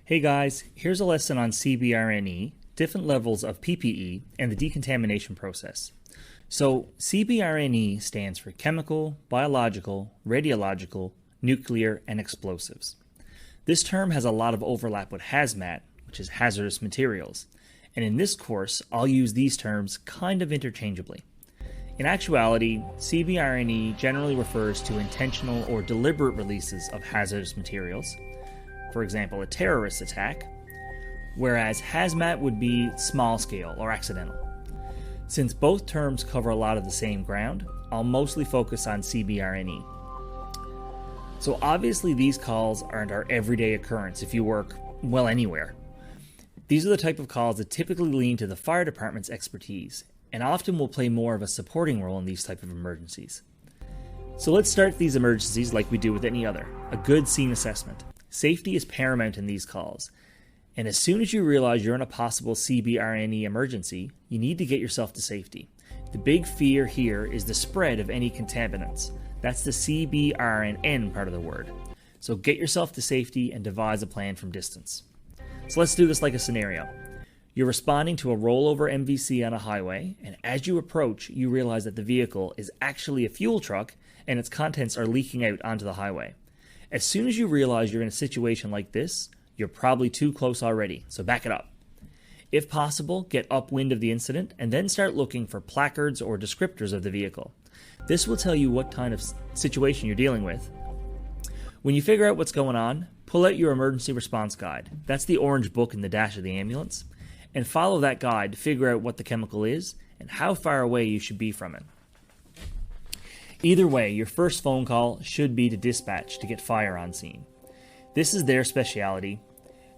Hey guys, here's a lesson on CBRNE, different levels of PPE, and the decontamination process. So CBRNE stands for chemical, biological, radiological, nuclear, and explosives. This term has a lot of overlap with hazmat, which is hazardous materials, and in this course I'll use these terms kind of interchangeably. In actuality, CBRNE generally refers to intentional or deliberate releases of hazardous materials, for example, a terrorist attack, whereas hazmat would be small scale or accidental. Since both terms cover a lot of the same ground, I'll mostly focus on CBRNE. So obviously these calls aren't our everyday occurrence if you work, well, anywhere. These are the type of calls that typically lean to the fire department's expertise, and often will play more of a supporting role in these type of emergencies. So let's start these emergencies like we do with any other, a good scene assessment. Safety is paramount in these calls, and as soon as you realize you're in a possible CBRNE emergency, you need to get yourself to safety. The big fear here is the spread of any contaminants. That's the CBRNE part of the word. So get yourself to safety and devise a plan from distance. So let's do this like a scenario. You're responding to a rollover MVC on a highway, and as you approach, you realize that the vehicle is actually a fuel truck and its contents are leaking out onto the highway. As soon as you realize you're in a situation like this, you're probably too close already, so back it up. If possible, get upwind of the incident and then start looking for placards or descriptors of the vehicle. This will tell you what kind of situation you're dealing with. When you figure out what's going on, pull out your emergency response guide. That's the orange book in the dash of the ambulance, and follow that guide to figure out what the chemical is and how far away you should be from it. Either way, your first phone call should be to dispatch to get fire on scene. This is their specialty.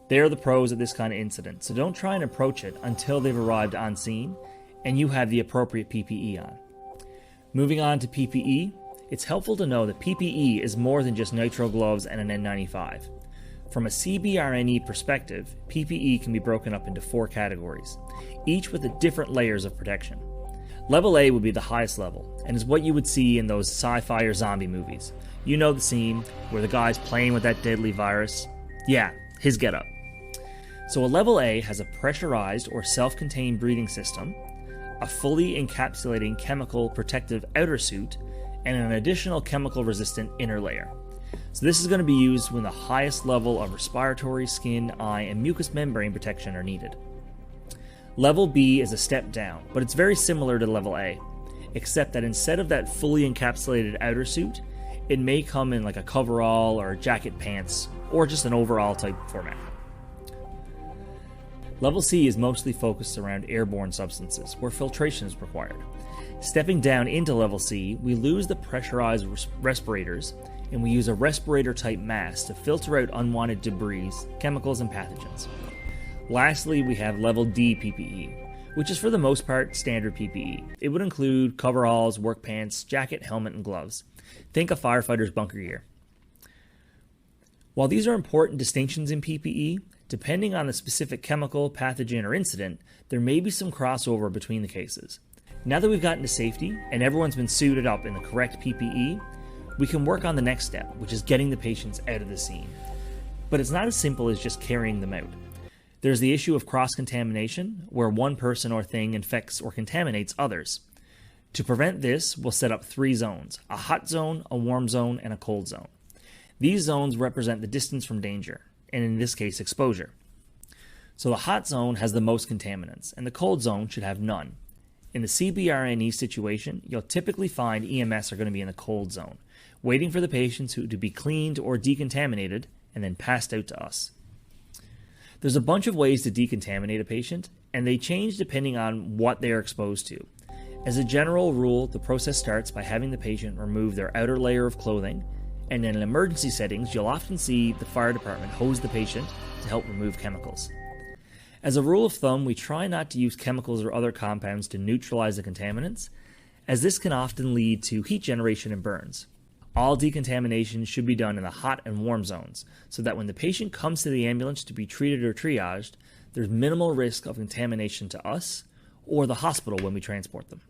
They're the pros at this kind of incident, so don't try and approach it until they've arrived on scene and you have the appropriate PPE on. Moving on to PPE, it's helpful to know that PPE is more than just nitro gloves and an N95. From a CBRNE perspective, PPE can be broken up into 4 categories, each with different layers of protection. Level A would be the highest level, and is what you would see in those sci-fi or zombie movies. You know the scene where the guy's playing with that deadly virus. Yeah, his getup. So a level A has a pressurized or self-contained breathing system, a fully encapsulating chemical protective outer suit, and an additional chemical-resistant inner layer. So this is going to be used when the highest level of respiratory, skin, eye, and mucous membrane protection are needed. Level B is a step down, but it's very similar to Level A, except that instead of that fully encapsulated outer suit, it may come in like a coverall or jacket pants, or just an overall type format. Level C is mostly focused around airborne substances, where filtration is required. Stepping down into Level C, we lose the pressurized respirators, and we use a respirator-type mask to filter out unwanted debris, chemicals, and pathogens. Lastly, we have Level D PPE, which is for the most part standard PPE. It would include coveralls, work pants, jacket, helmet, and gloves. Think a firefighter's bunker gear. While these are important distinctions in PPE, depending on the specific chemical, pathogen, or incident, there may be some crossover between the cases. Now that we've gotten to safety and everyone's been suited up in the correct PPE, we can work on the next step, which is getting the patients out of the scene. But it's not as simple as just carrying them out. There's the issue of cross-contamination, where one person or thing infects or contaminates others. To prevent this, we'll set up 3 zones: a hot zone, a warm zone, and a cold zone. These zones represent the distance from danger, and in this case, exposure. So the hot zone has the most contaminants, and the cold zone should have none. In the CBRNE situation, you'll typically find EMS are going to be in the cold zone, waiting for the patients to be cleaned or decontaminated, and then passed out to us. There's a bunch of ways to decontaminate a patient, and they change depending on what they are exposed to. As a general rule, the process starts by having the patient remove their outer layer of clothing, and in emergency settings, you'll often see the fire department hose the patient to help remove chemicals. As a rule of thumb, we try not to use chemicals or other compounds to neutralize the contaminants, as this can often lead to heat generation and burns. All decontamination should be done in the hot and warm zones, so that when the patient comes to the ambulance to be treated or triaged, there's minimal risk of contamination to us or the hospital when we transport them.